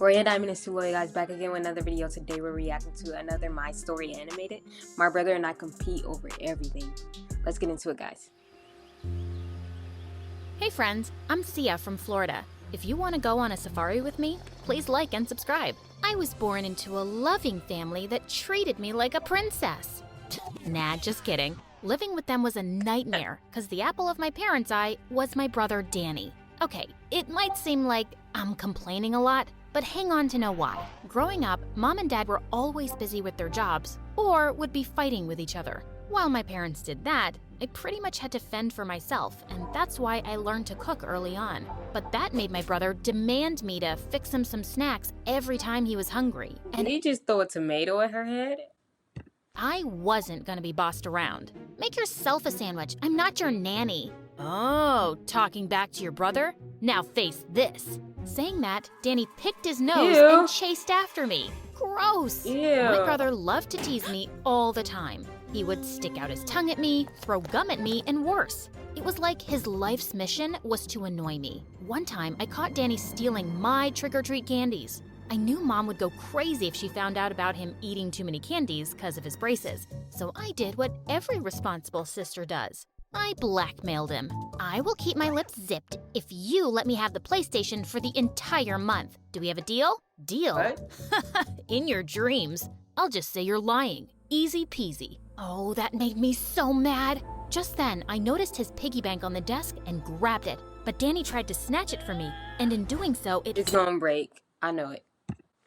Roya Diamond and Suloy guys, back again with another video. Today we're reacting to another My Story animated. My brother and I compete over everything. Let's get into it, guys. Hey friends, I'm Sia from Florida. If you want to go on a safari with me, please like and subscribe. I was born into a loving family that treated me like a princess. Nah, just kidding. Living with them was a nightmare because the apple of my parents' eye was my brother Danny. Okay, it might seem like I'm complaining a lot, but hang on to know why. Growing up, Mom and Dad were always busy with their jobs or would be fighting with each other. While my parents did that, I pretty much had to fend for myself, and that's why I learned to cook early on. But that made my brother demand me to fix him some snacks every time he was hungry. Did he just throw a tomato at her head? I wasn't gonna be bossed around. Make yourself a sandwich. I'm not your nanny. Oh, talking back to your brother? Now face this. Saying that, Danny picked his nose and chased after me. Gross! Ew. My brother loved to tease me all the time. He would stick out his tongue at me, throw gum at me, and worse. It was like his life's mission was to annoy me. One time, I caught Danny stealing my trick-or-treat candies. I knew Mom would go crazy if she found out about him eating too many candies because of his braces. So I did what every responsible sister does. I blackmailed him. I will keep my lips zipped if you let me have the PlayStation for the entire month. Do we have a deal? Deal? What? In your dreams. I'll just say you're lying. Easy peasy. Oh, that made me so mad. Just then, I noticed his piggy bank on the desk and grabbed it. But Danny tried to snatch it from me, and in doing so, It's gonna break. I know it.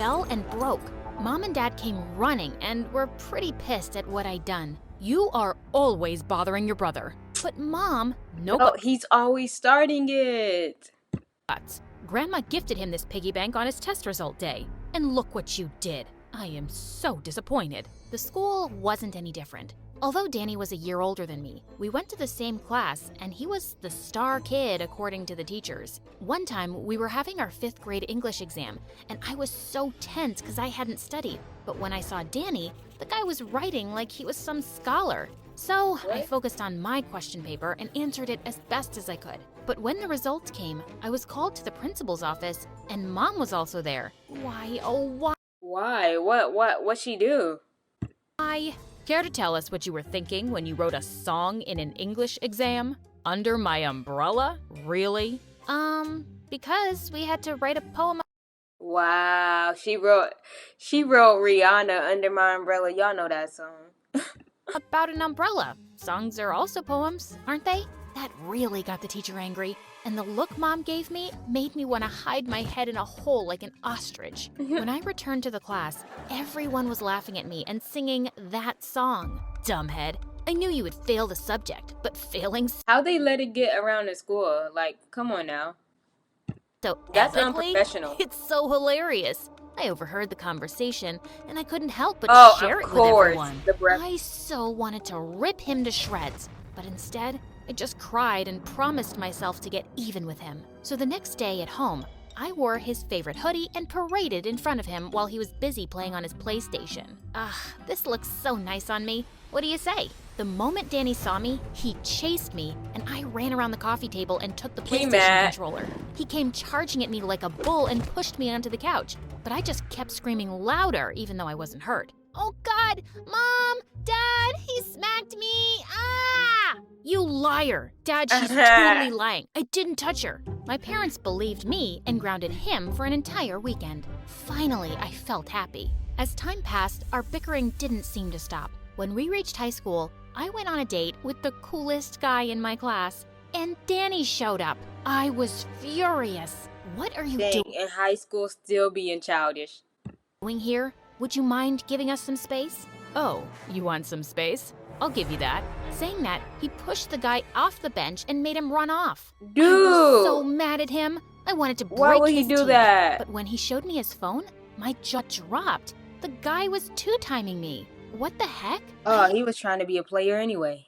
fell and broke. Mom and Dad came running and were pretty pissed at what I'd done. You are always bothering your brother. But Mom, no Oh, he's always starting it. buts. Grandma gifted him this piggy bank on his test result day. And look what you did. I am so disappointed. The school wasn't any different. Although Danny was a year older than me, we went to the same class, and he was the star kid according to the teachers. One time, we were having our 5th grade English exam, and I was so tense because I hadn't studied. But when I saw Danny, the guy was writing like he was some scholar. So I focused on my question paper and answered it as best as I could. But when the results came, I was called to the principal's office, and Mom was also there. Why, oh why? Why? What'd she do? Care to tell us what you were thinking when you wrote a song in an English exam? Under my umbrella? Really? Because we had to write a poem Wow, she wrote Rihanna Under My Umbrella. Y'all know that song. about an umbrella. Songs are also poems, aren't they? That really got the teacher angry, and the look Mom gave me made me want to hide my head in a hole like an ostrich. When I returned to the class, everyone was laughing at me and singing that song. Dumbhead. I knew you would fail the subject, but failing How they let it get around the school? Like, come on now. so That's epically, unprofessional. It's so hilarious. I overheard the conversation, and I couldn't help but Oh, share of it with course. everyone. The breath. I so wanted to rip him to shreds, but instead, I just cried and promised myself to get even with him. So the next day at home, I wore his favorite hoodie and paraded in front of him while he was busy playing on his PlayStation. This looks so nice on me. What do you say? The moment Danny saw me, he chased me, and I ran around the coffee table and took the PlayStation controller. He came charging at me like a bull and pushed me onto the couch, but I just kept screaming louder even though I wasn't hurt. Oh God! Mom! Dad! He smacked me! Ah! You liar! Dad, she's totally lying. I didn't touch her. My parents believed me and grounded him for an entire weekend. Finally, I felt happy. As time passed, our bickering didn't seem to stop. When we reached high school, I went on a date with the coolest guy in my class, and Danny showed up. I was furious. What are you Dang, in high school still being childish. doing here? Would you mind giving us some space? Oh, you want some space? I'll give you that. Saying that, he pushed the guy off the bench and made him run off. Dude! I was so mad at him. I wanted to break Why would he his do teeth. that? But when he showed me his phone, my jaw dropped. The guy was two-timing me. What the heck? Oh, he was trying to be a player anyway.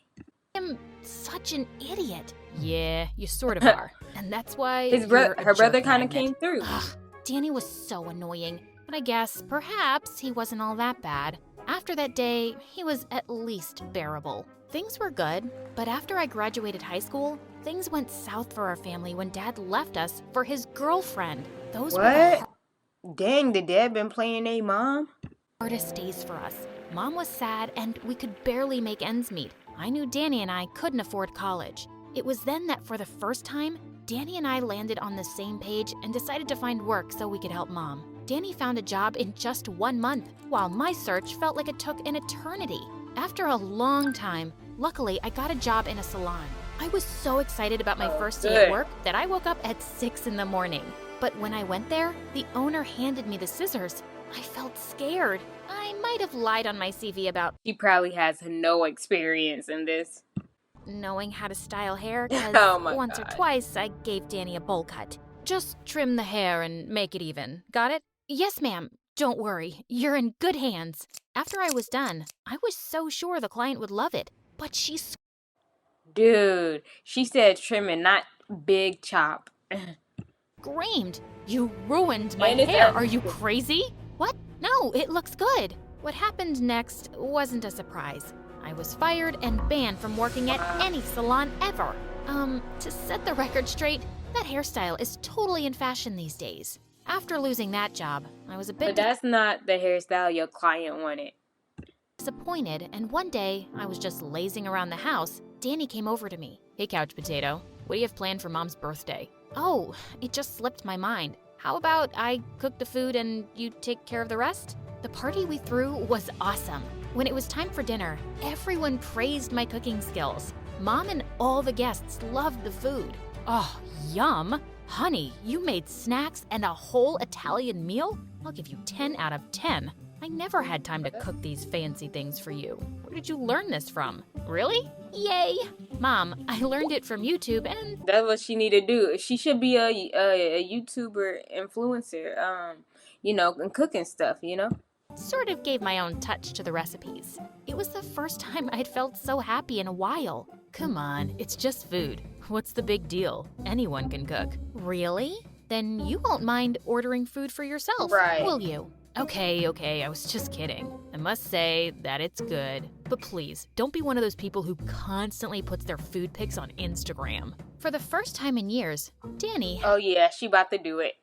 I'm such an idiot. Yeah, you sort of are. And that's why Her brother kind of came through. Ugh, Danny was so annoying. But I guess perhaps he wasn't all that bad. After that day, he was at least bearable. Things were good, but after I graduated high school, things went south for our family when Dad left us for his girlfriend. Those were the What? Dang, the dad been playing a mom? Hardest days for us. Mom was sad and we could barely make ends meet. I knew Danny and I couldn't afford college. It was then that for the first time, Danny and I landed on the same page and decided to find work so we could help Mom. Danny found a job in just 1 month, while my search felt like it took an eternity. After a long time, luckily I got a job in a salon. I was so excited about my first day at work that I woke up at 6 in the morning. But when I went there, the owner handed me the scissors. I felt scared. I might have lied on my CV about She probably has no experience in this. knowing how to style hair, because Oh my once or God. twice I gave Danny a bowl cut. Just trim the hair and make it even. Got it? Yes, ma'am. Don't worry. You're in good hands. After I was done, I was so sure the client would love it, but she Dude, she said trimming, not big chop. screamed. You ruined my And it's hair. a- Are you crazy? What? No, it looks good. What happened next wasn't a surprise. I was fired and banned from working at any salon ever. To set the record straight, that hairstyle is totally in fashion these days. After losing that job, I was a But bit that's not the hairstyle your client wanted. disappointed, and one day I was just lazing around the house. Danny came over to me. Hey, couch potato, what do you have planned for Mom's birthday? Oh, it just slipped my mind. How about I cook the food and you take care of the rest? The party we threw was awesome. When it was time for dinner, everyone praised my cooking skills. Mom and all the guests loved the food. Oh, yum! Honey, you made snacks and a whole Italian meal? I'll give you 10 out of 10. I never had time to cook these fancy things for you. Where did you learn this from? Really? Yay! Mom, I learned it from YouTube and That's what she need to do. She should be a YouTuber influencer, and cooking stuff, sort of gave my own touch to the recipes. It was the first time I'd felt so happy in a while. Come on, it's just food. What's the big deal? Anyone can cook. Really? Then you won't mind ordering food for yourself, Right. will you? Okay, I was just kidding. I must say that it's good. But please, don't be one of those people who constantly puts their food pics on Instagram. For the first time in years, Danny Oh yeah, she about to do it.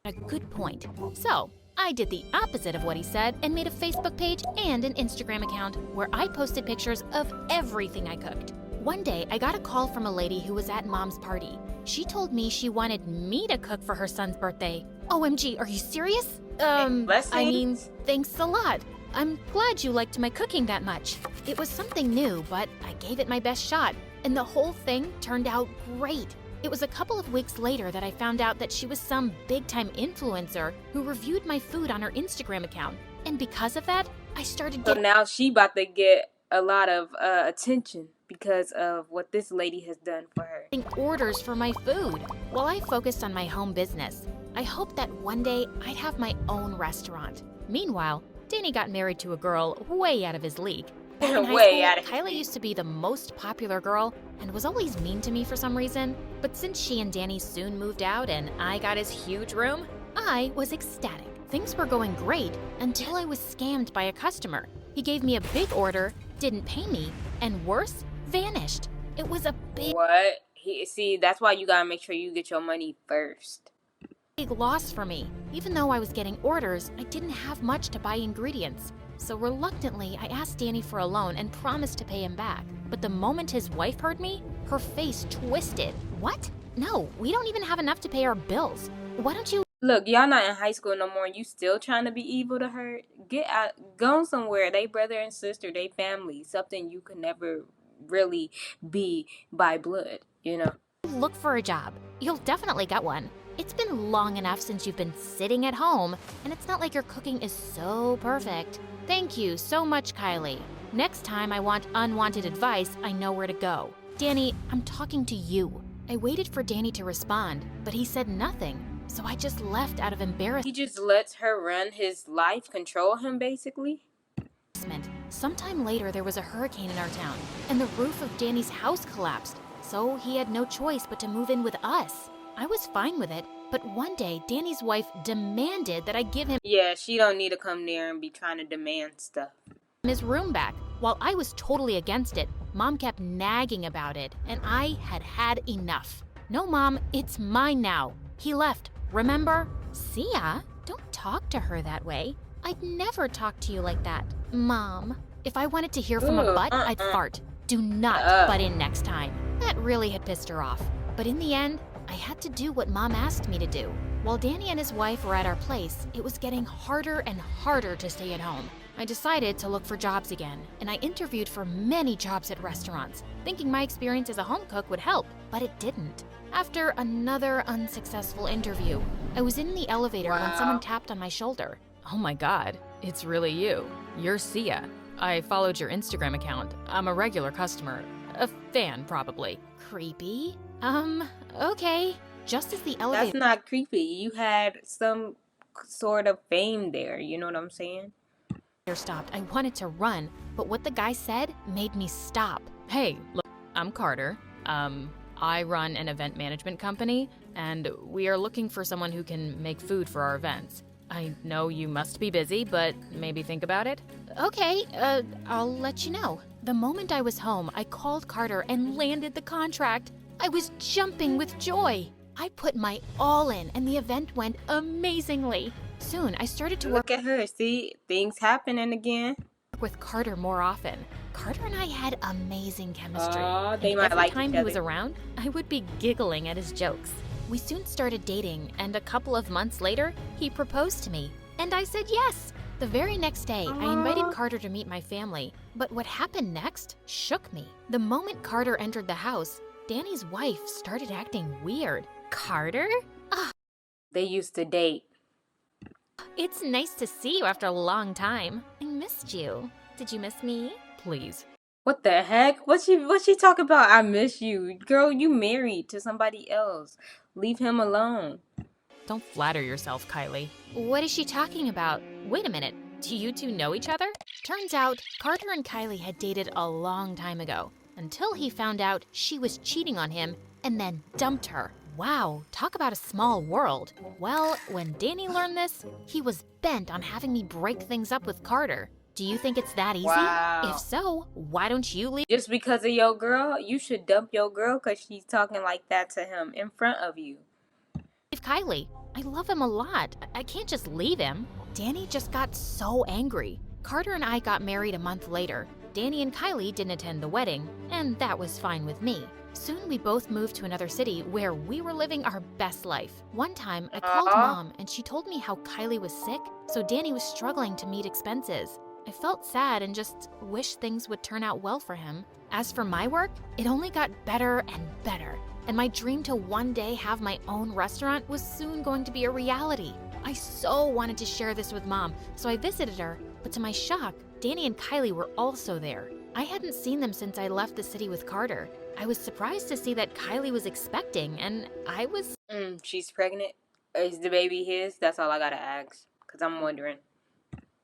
a good point. So, I did the opposite of what he said and made a Facebook page and an Instagram account where I posted pictures of everything I cooked. One day, I got a call from a lady who was at Mom's party. She told me she wanted me to cook for her son's birthday. OMG, are you serious? Blessings. Thanks a lot. I'm glad you liked my cooking that much. It was something new, but I gave it my best shot, and the whole thing turned out great. It was a couple of weeks later that I found out that she was some big-time influencer who reviewed my food on her Instagram account. And because of that, I started So getting now she about to get a lot of attention because of what this lady has done for her. orders for my food. While I focused on my home business, I hoped that one day I'd have my own restaurant. Meanwhile, Danny got married to a girl way out of his league. Back in high Way school, out of his Kyla league. used to be the most popular girl and was always mean to me for some reason. But since she and Danny soon moved out and I got his huge room, I was ecstatic. Things were going great until I was scammed by a customer. He gave me a big order, didn't pay me, and worse, vanished. It was a big What? See, that's why you gotta make sure you get your money first. loss for me. Even though I was getting orders, I didn't have much to buy ingredients. So reluctantly, I asked Danny for a loan and promised to pay him back. But the moment his wife heard me, her face twisted. What? No, we don't even have enough to pay our bills. Why don't you Look, y'all not in high school no more and you still trying to be evil to her? Get out, go somewhere. They brother and sister, they family. Something you could never really be by blood, look for a job? You'll definitely get one. It's been long enough since you've been sitting at home, and it's not like your cooking is so perfect. Thank you so much, Kylie. Next time I want unwanted advice, I know where to go. Danny, I'm talking to you. I waited for Danny to respond, but he said nothing, so I just left out of He embarrassment. just lets her run his life, control him basically. Sometime later, there was a hurricane in our town, and the roof of Danny's house collapsed, so he had no choice but to move in with us. I was fine with it, but one day, Danny's wife demanded that I give him Yeah, she don't need to come there and be trying to demand stuff. his room back. While I was totally against it, Mom kept nagging about it, and I had had enough. No, Mom, it's mine now. He left, remember? See ya. Don't talk to her that way. I'd never talk to you like that. Mom, if I wanted to hear from a Ooh, butt, I'd fart. Do not butt in next time. That really had pissed her off. But in the end, I had to do what Mom asked me to do. While Danny and his wife were at our place, it was getting harder and harder to stay at home. I decided to look for jobs again, and I interviewed for many jobs at restaurants, thinking my experience as a home cook would help, but it didn't. After another unsuccessful interview, I was in the elevator when someone tapped on my shoulder. Oh my god, it's really you. You're Sia. I followed your Instagram account. I'm a regular customer. A fan, probably. Creepy? Okay. Just as the That's elevator not creepy. You had some sort of fame there. You know what I'm saying? stopped, I wanted to run, but what the guy said made me stop. Hey, look, I'm Carter. I run an event management company, and we are looking for someone who can make food for our events. I know you must be busy, but maybe think about it. Okay, I'll let you know. The moment I was home, I called Carter and landed the contract. I was jumping with joy. I put my all in, and the event went amazingly. Soon, I started to work Look at her. See, things happening again. with Carter more often. Carter and I had amazing chemistry. Aw, they and might every like time each he was other. around, I would be giggling at his jokes. We soon started dating, and a couple of months later, he proposed to me. And I said yes. The very next day, I invited Aw. Carter to meet my family. But what happened next shook me. The moment Carter entered the house, Danny's wife started acting weird. Carter? They used to date. It's nice to see you after a long time. I missed you. Did you miss me? Please. What the heck? What she talking about? I miss you. Girl, you married to somebody else. Leave him alone. Don't flatter yourself, Kylie. What is she talking about? Wait a minute. Do you two know each other? Turns out, Carter and Kylie had dated a long time ago, until he found out she was cheating on him and then dumped her. Wow, talk about a small world. Well, when Danny learned this, he was bent on having me break things up with Carter. Do you think it's that easy? Wow. If so, why don't you leave Just because of your girl, you should dump your girl because she's talking like that to him in front of you. Kylie? I love him a lot. I can't just leave him. Danny just got so angry. Carter and I got married a month later. Danny and Kylie didn't attend the wedding, and that was fine with me. Soon we both moved to another city where we were living our best life. One time, I called Mom and she told me how Kylie was sick, so Danny was struggling to meet expenses. I felt sad and just wished things would turn out well for him. As for my work, it only got better and better. And my dream to one day have my own restaurant was soon going to be a reality. I so wanted to share this with Mom, so I visited her, but to my shock, Danny and Kylie were also there. I hadn't seen them since I left the city with Carter. I was surprised to see that Kylie was expecting, and I was She's pregnant. Is the baby his? That's all I gotta ask. Because I'm wondering.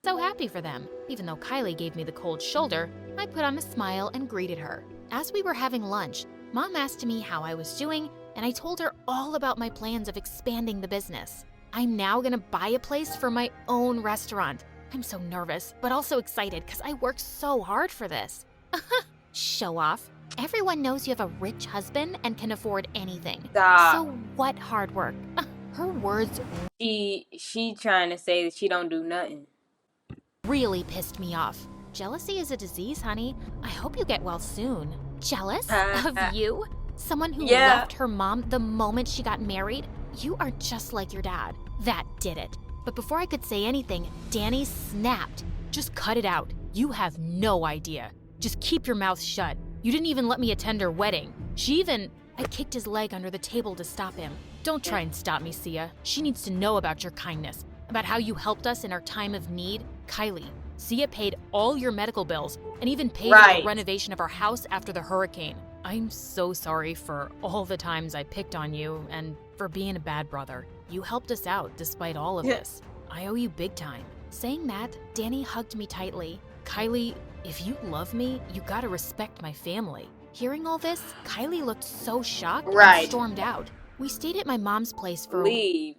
so happy for them. Even though Kylie gave me the cold shoulder, I put on a smile and greeted her. As we were having lunch, Mom asked me how I was doing, and I told her all about my plans of expanding the business. I'm now gonna buy a place for my own restaurant. I'm so nervous, but also excited because I worked so hard for this. Show off. Everyone knows you have a rich husband and can afford anything. Stop. So what hard work? Her words She trying to say that she don't do nothing. really pissed me off. Jealousy is a disease, honey. I hope you get well soon. Jealous of you? Someone who Yeah. left her mom the moment she got married? You are just like your dad. That did it. But before I could say anything, Danny snapped. Just cut it out. You have no idea. Just keep your mouth shut. You didn't even let me attend her wedding. I kicked his leg under the table to stop him. Don't try and stop me, Sia. She needs to know about your kindness, about how you helped us in our time of need. Kylie, Sia paid all your medical bills and even paid for Right. the renovation of our house after the hurricane. I'm so sorry for all the times I picked on you and for being a bad brother. You helped us out despite all of Yeah. this. I owe you big time. Saying that, Danny hugged me tightly. Kylie, if you love me, you gotta respect my family. Hearing all this, Kylie looked so shocked Right. and stormed out. We stayed at my mom's place for a Leave.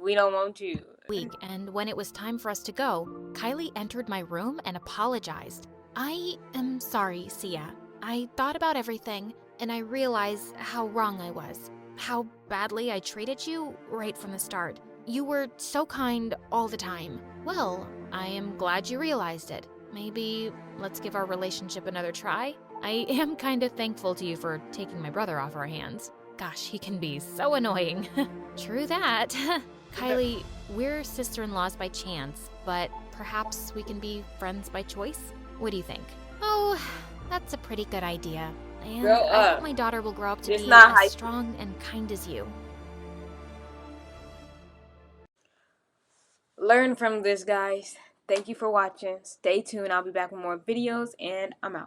We don't want you. week, and when it was time for us to go, Kylie entered my room and apologized. I am sorry, Sia. I thought about everything, and I realized how wrong I was. How badly I treated you right from the start. You were so kind all the time. Well, I am glad you realized it. Maybe let's give our relationship another try? I am kind of thankful to you for taking my brother off our hands. Gosh, he can be so annoying. True that. Kylie, we're sister-in-laws by chance, but perhaps we can be friends by choice? What do you think? Oh, that's a pretty good idea. And Grow I up. hope my daughter will grow up to It's be not high as strong and kind as you. Learn from this, guys. Thank you for watching. Stay tuned. I'll be back with more videos, and I'm out.